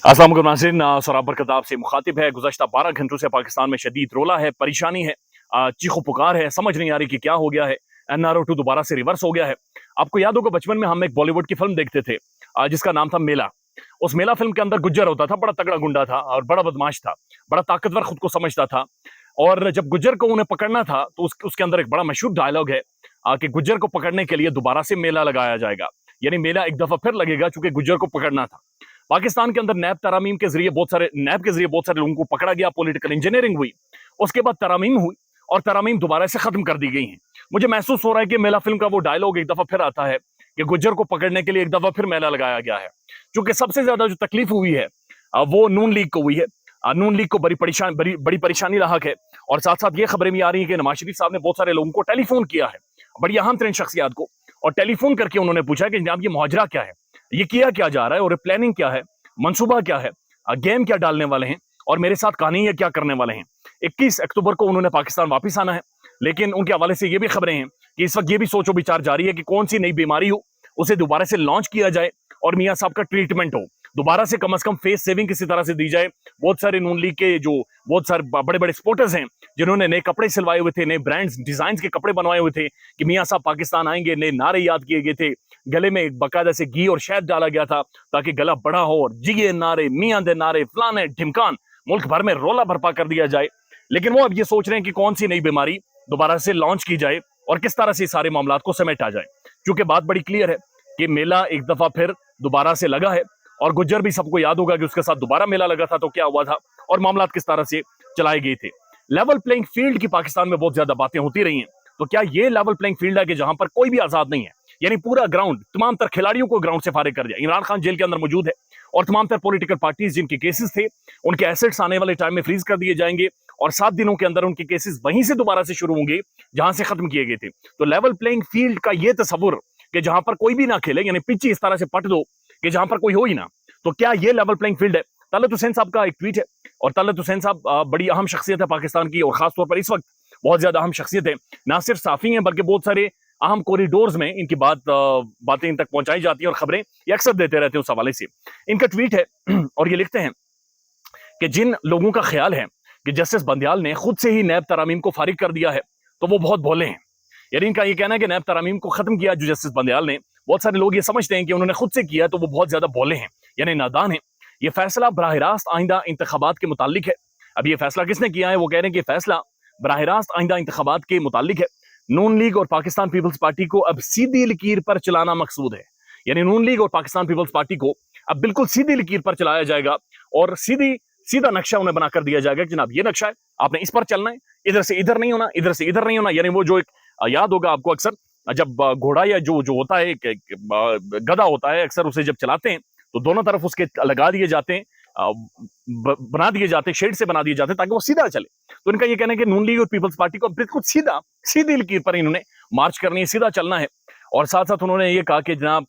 अस्सलाम वालेकुम नाज़रीन, सराब बरकत आपसे मुखातिब है। गुज़श्ता 12 घंटों से पाकिस्तान में शदीद रोला है, परेशानी है, चीखो पुकार है, समझ नहीं आ रही कि क्या हो गया है। NRO 2 दोबारा से रिवर्स हो गया है। आपको याद होगा बचपन में हम एक बॉलीवुड की फिल्म देखते थे जिसका नाम था मेला। उस मेला फिल्म के अंदर गुज्जर होता था, बड़ा तगड़ा गुंडा था और बड़ा बदमाश था, बड़ा ताकतवर खुद को समझता था। और जब गुज्जर को उन्हें पकड़ना था तो उसके अंदर एक बड़ा मशहूर डायलॉग है कि गुज्जर को पकड़ने के लिए दोबारा से मेला लगाया जाएगा, यानी मेला एक दफा फिर लगेगा चूंकि गुज्जर को पकड़ना था। पाकिस्तान के अंदर नैब तरामीम के जरिए नैब के जरिए बहुत सारे लोगों को पकड़ा गया, पॉलिटिकल इंजीनियरिंग हुई, उसके बाद तरामीम हुई और तरामीम दोबारा से खत्म कर दी गई हैं। मुझे महसूस हो रहा है कि मेला फिल्म का वो डायलॉग एक दफा फिर आता है कि गुज्जर को पकड़ने के लिए एक दफा फिर मेला लगाया गया है। क्योंकि सबसे ज्यादा जो तकलीफ हुई है वो नून लीग को हुई है। नून लीग को बड़ी परेशानी लाहक है। और साथ साथ ये खबरें भी आ रही है कि नवाज शरीफ साहब ने बहुत सारे लोगों को टेलीफोन किया है, बड़ी अहम तरीन शख्सियात को, और टेलीफोन करके उन्होंने पूछा कि जनाब ये मुहाजरा क्या है, ये किया क्या जा रहा है और प्लानिंग क्या है, मंसूबा क्या है, गेम क्या डालने वाले हैं और मेरे साथ कहानी है क्या करने वाले हैं। 21 अक्टूबर को उन्होंने पाकिस्तान वापस आना है, लेकिन उनके हवाले से ये भी खबरें हैं कि इस वक्त ये भी सोचो विचार जारी है कि कौन सी नई बीमारी हो उसे दोबारा से लॉन्च किया जाए और मियां साहब का ट्रीटमेंट हो, दोबारा से कम फेस सेविंग किसी तरह से दी जाए। बहुत सारे नून लीग के जो बहुत सारे बड़े बड़े स्पोर्टर्स हैं जिन्होंने नए कपड़े सिलवाए हुए थे, नए ब्रांड्स डिजाइन के कपड़े बनवाए हुए थे कि मियां साहब पाकिस्तान आएंगे, नए नारे याद किए गए थे, गले में एक बाकायदा से घी और शहद डाला गया था ताकि गला बड़ा हो, और जिगे नारे, मियां दे नारे, फलाने ढिमकान, मुल्क भर में रोला भरपा कर दिया जाए। लेकिन वो अब ये सोच रहे हैं कि कौन सी नई बीमारी दोबारा से लॉन्च की जाए और किस तरह से सारे मामलात को समेटा जाए। क्योंकि बात बड़ी क्लियर है कि मेला एक दफा फिर दोबारा से लगा है और गुज्जर भी सबको याद होगा कि उसके साथ दोबारा मेला लगा था तो क्या हुआ था और मामलात किस तरह से चलाए गए थे। लेवल प्लेइंग फील्ड की पाकिस्तान में बहुत ज्यादा बातें होती रही हैं, तो क्या ये लेवल प्लेइंग फील्ड है कि जहां पर कोई भी आजाद नहीं है, यानी पूरा ग्राउंड तमाम तर खिलाड़ियों को ग्राउंड से फारिग कर दिया। इमरान खान जेल के अंदर मौजूद है और तमाम तर पॉलिटिकल पार्टीज जिनके केसेस थे उनके एसेट्स आने वाले टाइम में फ्रीज कर दिए जाएंगे और 7 दिनों के अंदर उनके केसेस वहीं से दोबारा से शुरू होंगे जहां से खत्म किए गए थे। तो लेवल प्लेइंग फील्ड का यह तस्वुर कि जहां पर कोई भी ना खेले, यानी पिच इस तरह से पट दो कि जहां पर कोई हो ही ना, तो क्या ये लेवल प्लेइंग फील्ड है? तलत हुसैन साहब का एक ट्वीट है, और तलत हुसैन साहब बड़ी अहम शख्सियत है पाकिस्तान की और खासतौर पर इस वक्त बहुत ज्यादा अहम शख्सियत है। ना सिर्फ साफी हैं बल्कि बहुत सारे अहम कॉरिडोर्स में इनकी बातें इन तक पहुंचाई जाती हैं और खबरें ये अक्सर देते रहते हैं। उस हवाले से इनका ट्वीट है और ये लिखते हैं कि जिन लोगों का ख्याल है कि जस्टिस बंदयाल ने खुद से ही नैब तरामीम को फारिग कर दिया है तो वो बहुत भोले हैं। यानी इनका ये कहना है कि नैब तरामीम को खत्म किया जो जस्टिस बंदयाल ने, बहुत सारे लोग ये समझते हैं कि उन्होंने खुद से किया तो वो बहुत ज्यादा भोले हैं, यानी नादान है। ये फैसला बराह रास्त आइंदा इंतखाबात के मुतालिक है। अब ये फैसला किसने किया है? वो कह रहे हैं कि फैसला बराह रास्त आइंदा इंतखाबात के मुतालिक है। नून लीग और पाकिस्तान पीपल्स पार्टी को अब सीधी लकीर पर चलाना मकसूद है, यानी नून लीग और पाकिस्तान पीपल्स पार्टी को अब बिल्कुल सीधी लकीर पर चलाया जाएगा और सीधा नक्शा उन्हें बनाकर दिया जाएगा कि जनाब ये नक्शा है, आपने इस पर चलना है, इधर से इधर नहीं होना, इधर से इधर नहीं होना। यानी वो जो एक याद होगा आपको, अक्सर जब घोड़ा या जो जो होता है गधा होता है, अक्सर उसे जब चलाते हैं तो दोनों तरफ उसके लगा दिए जाते हैं, बना दिए जाते हैं, शेड से बना दिए जाते हैं ताकि वो सीधा चले। तो इनका ये कहना है कि नून लीग और पीपल्स पार्टी को बिल्कुल सीधी लकीर पर इन्होंने मार्च करनी है, सीधा चलना है। और साथ साथ उन्होंने ये कहा कि जनाब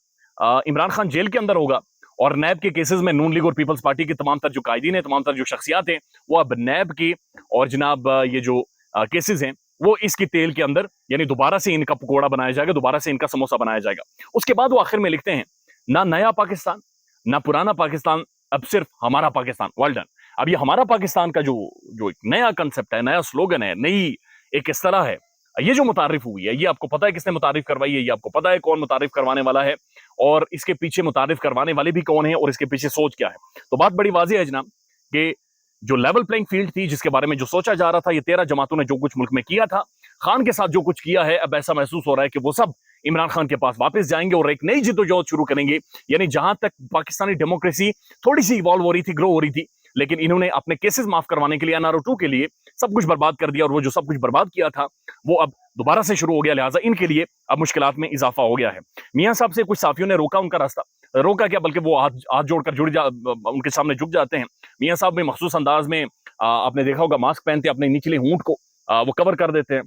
इमरान खान जेल के अंदर होगा और नैब के केसेस में नून लीग और पीपल्स पार्टी के तमाम तर जो कायदीन है, तमाम तर जो शख्सियात हैं, वो अब नैब की और जनाब ये जो केसेस हैं वो इसकी तेल के अंदर, यानी दोबारा से इनका पकौड़ा बनाया जाएगा, दोबारा से इनका समोसा बनाया जाएगा। उसके बाद वो आखिर में लिखते हैं, ना नया पाकिस्तान ना पुराना पाकिस्तान, अब सिर्फ हमारा पाकिस्तान। Well done. अब ये हमारा पाकिस्तान का जो जो एक नया कंसेप्ट है, नया स्लोगन है, नई एक इस्तिलाह है, ये जो मुतारिफ हुई है, ये आपको पता है किसने मुतारिफ करवाई है? ये आपको पता है कौन मुतारिफ करवाने वाला है और इसके पीछे मुतारिफ करवाने वाले भी कौन है और इसके पीछे सोच क्या है? तो बात बड़ी वाज़ेह है जनाब कि जो लेवल प्लेइंग फील्ड थी, जिसके बारे में जो सोचा जा रहा था, ये 13 जमातों ने जो कुछ मुल्क में किया था, खान के साथ जो कुछ किया है, अब ऐसा महसूस हो रहा है कि वो सब इमरान खान के पास वापस जाएंगे और एक नई जिद्दोजहद शुरू करेंगे। यानी जहां तक पाकिस्तानी डेमोक्रेसी थोड़ी सी इवॉल्व हो रही थी, ग्रो हो रही थी, लेकिन इन्होंने अपने केसेस माफ करवाने के लिए NRO 2 के लिए सब कुछ बर्बाद कर दिया और वो जो सब कुछ बर्बाद किया था वो अब दोबारा से शुरू हो गया। लिहाजा इनके लिए अब मुश्किलात में इजाफा हो गया है। मियां साहब से कुछ साफियों ने रोका उनका रास्ता, रोका क्या बल्कि वो हाथ जोड़कर उनके सामने झुक जाते हैं। मियां साहब में मखसूस अंदाज में आपने देखा होगा मास्क पहनते अपने निचले होंठ को वो कवर कर देते हैं,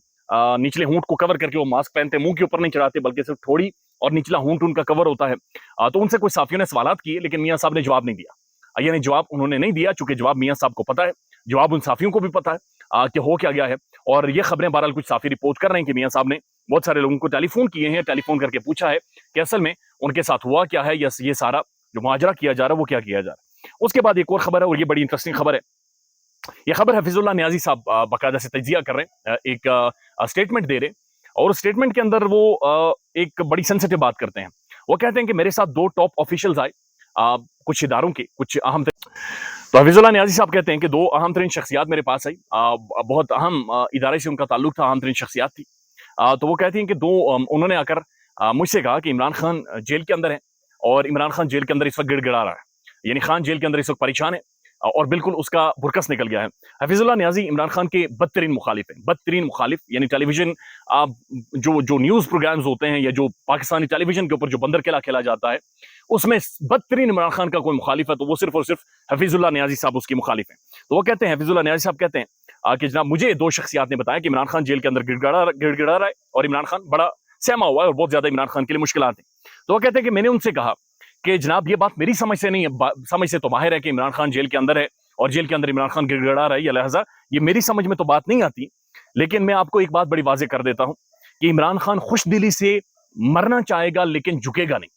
निचले होंठ को कवर करके वो मास्क पहनते, मुंह के ऊपर नहीं चढ़ाते बल्कि सिर्फ थोड़ी और निचला होंठ उनका कवर होता है। तो उनसे कुछ साफियों ने सवालात किए लेकिन मियां साहब ने जवाब नहीं दिया, यानी जवाब उन्होंने नहीं दिया चूंकि जवाब मियां साहब को पता है, जवाब उन साफियों को भी पता है कि हो क्या गया है। और ये खबरें बहरहाल कुछ साफी रिपोर्ट कर रहे हैं कि मियां साहब ने बहुत सारे लोगों को टेलीफोन किए हैं, टेलीफोन करके पूछा है कि असल में उनके साथ हुआ क्या है, या ये सारा जो मुहाजरा किया जा रहा है वो क्या किया जा रहा है। उसके बाद एक और खबर है, और ये बड़ी इंटरेस्टिंग खबर है। ये खबर हफीजुल्लाह नियाजी साहब बाकायदा से तजिया कर रहे हैं, एक स्टेटमेंट दे रहे हैं, और स्टेटमेंट के अंदर वो एक बड़ी सेंसिटिव बात करते हैं। वो कहते हैं कि मेरे साथ 2 टॉप ऑफिशियल्स आए, कुछ इदारों के, कुछ अहम। तो हफीजुल्लाह नियाजी साहब कहते हैं कि 2 अहम तरीन शख्सियात मेरे पास आई, बहुत अहम इदारे से उनका ताल्लुक था, अहम तरीन शख्सियात थी। तो वो कहती हैं कि 2 उन्होंने आकर मुझसे कहा कि इमरान खान जेल के अंदर है, और इमरान खान जेल के अंदर इस वक्त गिड़गिड़ा रहा है, यानी खान जेल के अंदर इस वक्त परेशान है, और बिल्कुल उसका बुरकस निकल गया है। हफीजुल्लाह नियाजी इमरान खान के बदतरीन मुखालिफ हैं, बदतरीन मुखालिफ, यानी टेलीविजन जो जो न्यूज प्रोग्राम्स होते हैं, या जो पाकिस्तानी टेलीविजन के ऊपर जो बंदर किला खेला जाता है, उसमें बदतरीन इमरान खान का कोई मुखालिफ है तो वो सिर्फ और सिर्फ हफीजुल्लाह नियाजी साहब उसकी मुखालिफ हैं। तो वो कहते हैं, हफीजुल्लाह नियाजी साहब कहते हैं कि जनाब मुझे 2 शख्सियात ने बताया कि इमरान खान जेल के अंदर गिड़गिड़ा रहा है, और इमरान खान बड़ा सहमा हुआ है, और बहुत ज्यादा इमरान खान के लिए मुश्किलात हैं। तो वो कहते हैं कि मैंने उनसे कहा कि जनाब ये बात मेरी समझ से नहीं है, समझ से तो बाहर है कि इमरान खान जेल के अंदर है, और जेल के अंदर इमरान खान गिड़गिड़ा रहा है, या लिहाजा ये मेरी समझ में तो बात नहीं आती। लेकिन मैं आपको एक बात बड़ी वाज़ेह कर देता हूं कि इमरान खान खुशदिली से मरना चाहेगा, लेकिन झुकेगा नहीं,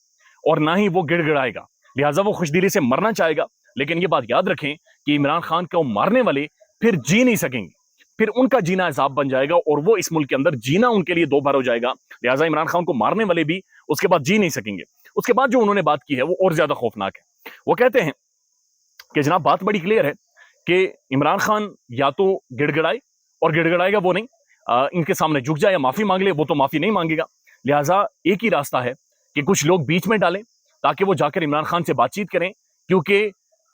और ना ही वो गिड़गिड़ाएगा। लिहाजा वो खुशदिली से मरना चाहेगा, लेकिन ये बात याद रखें कि इमरान खान को मारने वाले फिर जी नहीं सकेंगे, फिर उनका जीना अजाब बन जाएगा, और वो इस मुल्क के अंदर जीना उनके लिए 2 बार हो जाएगा। लिहाजा इमरान खान को मारने वाले भी उसके बाद जी नहीं सकेंगे। उसके बाद जो उन्होंने बात की है वो और ज्यादा खौफनाक है। वो कहते हैं कि जनाब बात बड़ी क्लियर है कि इमरान खान या तो गिड़गिड़ाए, और गिड़गिड़ाएगा वो नहीं, इनके सामने झुक जाए या माफी मांग ले, वो तो माफी नहीं मांगेगा। लिहाजा एक ही रास्ता है कि कुछ लोग बीच में डालें, ताकि वो जाकर इमरान खान से बातचीत करें, क्योंकि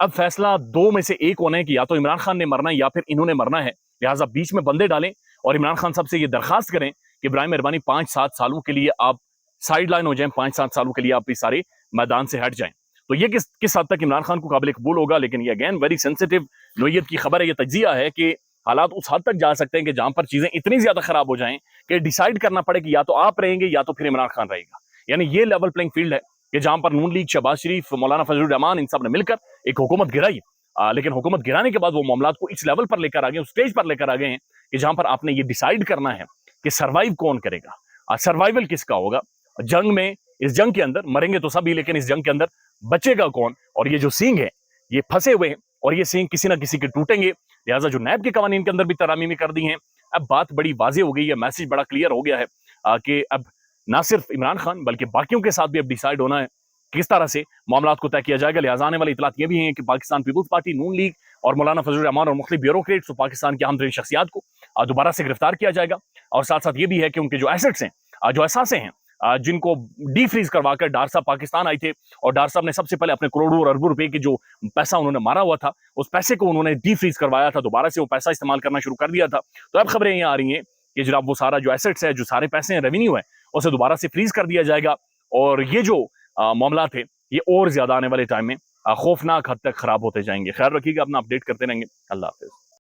अब फैसला 2 में से एक होना है कि या तो इमरान खान ने मरना है या फिर इन्होंने मरना है। लिहाजा बीच में बंदे डालें, और इमरान खान साहब से ये दरखास्त करें कि बराए मेहरबानी 5-7 सालों के लिए आप साइड लाइन हो जाएं, 5-7 सालों के लिए आप इस सारे मैदान से हट जाएं। तो ये किस हद तक इमरान खान को काबिल कबूल होगा, लेकिन ये अगेन वेरी सेंसिटिव नोयत की खबर है। ये तजिया है कि हालात उस हद तक जा सकते हैं कि जहां पर चीजें इतनी ज्यादा खराब हो जाएं कि डिसाइड करना पड़े कि या तो आप रहेंगे या तो फिर इमरान खान रहेगा। यानी ये लेवल प्लेइंग फील्ड है कि जहां पर नून लीग, शहबाज शरीफ, मौलाना फजलुर रहमान, इन सब ने मिलकर एक हुकूमत गिराई, लेकिन हुकूमत गिराने के बाद वो मामलात को इस लेवल पर लेकर आ गए, उस स्टेज पर लेकर आ गए हैं कि जहां पर आपने ये डिसाइड करना है कि सर्वाइव कौन करेगा, सर्वाइवल किसका होगा जंग में। इस जंग के अंदर मरेंगे तो सभी, लेकिन इस जंग के अंदर बचेगा कौन। और ये जो सींग है ये फंसे हुए हैं, और ये सींग किसी ना किसी के टूटेंगे। लिहाजा जो नैब के कवानीन के अंदर भी तरामीमें कर दी हैं, अब बात बड़ी वाज़ेह हो गई है, मैसेज बड़ा क्लियर हो गया है कि अब ना सिर्फ इमरान खान बल्कि बाकियों के साथ भी अब डिसाइड होना है किस तरह से मामलात को तय किया जाएगा। लिहाजा आने वाली इतलात ये भी हैं कि पाकिस्तान पीपुल्स पार्टी, नून लीग और मौलाना फजलुर रहमान और मुख्तलिफ ब्यूरोक्रेट्स और पाकिस्तान की अहम तरीन शख्सियात को दोबारा से गिरफ्तार किया जाएगा। और साथ साथ ये भी है कि उनके जो एसेट्स हैं, जो एहसासे हैं, जिनको डी फ्रीज करवाकर डार साहब पाकिस्तान आए थे, और डार साहब ने सबसे पहले अपने करोड़ों और अरबों रुपए की जो पैसा उन्होंने मारा हुआ था, उस पैसे को उन्होंने डी फ्रीज करवाया था, दोबारा से वो पैसा इस्तेमाल करना शुरू कर दिया था। तो अब खबरें ये आ रही हैं कि जनाब वो सारा जो एसेट्स है, जो सारे पैसे हैं, रेवेन्यू है, उसे दोबारा से फ्रीज कर दिया जाएगा। और ये जो मामला थे ये और ज्यादा आने वाले टाइम में खौफनाक हद तक खराब होते जाएंगे। ख्याल रखिएगा अपना, अपडेट करते रहेंगे। अल्लाह हाफिज।